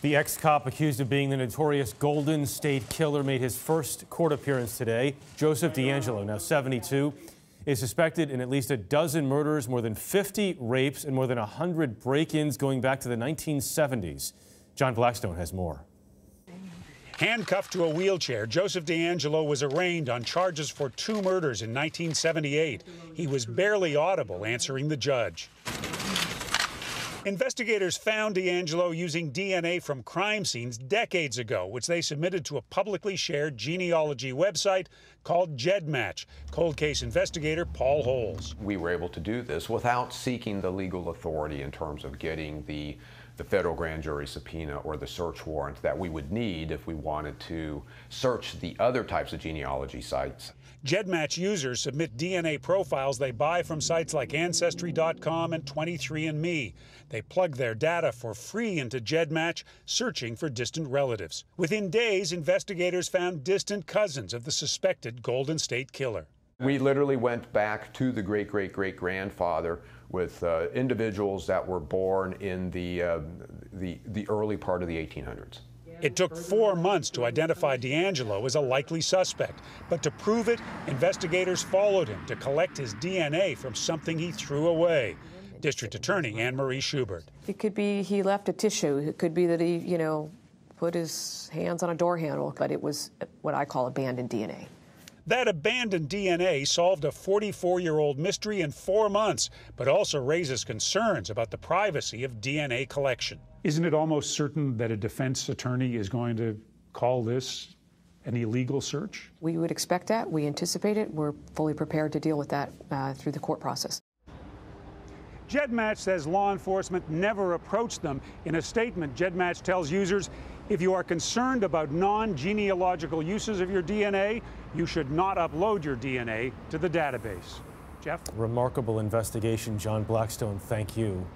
The ex-cop accused of being the notorious Golden State Killer made his first court appearance today. Joseph DeAngelo, now 72, is suspected in at least a dozen murders, more than 50 rapes, and more than 100 break-ins going back to the 1970s. John Blackstone has more. Handcuffed to a wheelchair, Joseph DeAngelo was arraigned on charges for 2 murders in 1978. He was barely audible answering the judge. Investigators found DeAngelo using DNA from crime scenes decades ago, which they submitted to a publicly shared genealogy website called GEDmatch. Cold case investigator Paul Holes. We were able to do this without seeking the legal authority in terms of getting the federal grand jury subpoena or the search warrant that we would need if we wanted to search the other types of genealogy sites. GEDmatch users submit DNA profiles they buy from sites like Ancestry.com and 23andMe. They plug their data for free into GEDmatch, searching for distant relatives. Within days, investigators found distant cousins of the suspected Golden State Killer. We literally went back to the great-great-great-grandfather with individuals that were born in the early part of the 1800s. It took 4 months to identify DeAngelo as a likely suspect, but to prove it, investigators followed him to collect his DNA from something he threw away. District Attorney Anne Marie Schubert. It could be he left a tissue. It could be that he, put his hands on a door handle, but it was what I call abandoned DNA. That abandoned DNA solved a 44-year-old mystery in 4 months, but also raises concerns about the privacy of DNA collection. Isn't it almost certain that a defense attorney is going to call this an illegal search? We would expect that. We anticipate it. We're fully prepared to deal with that through the court process. GEDmatch says law enforcement never approached them. In a statement, GEDmatch tells users, if you are concerned about non-genealogical uses of your DNA, you should not upload your DNA to the database. Jeff? Remarkable investigation, John Blackstone. Thank you.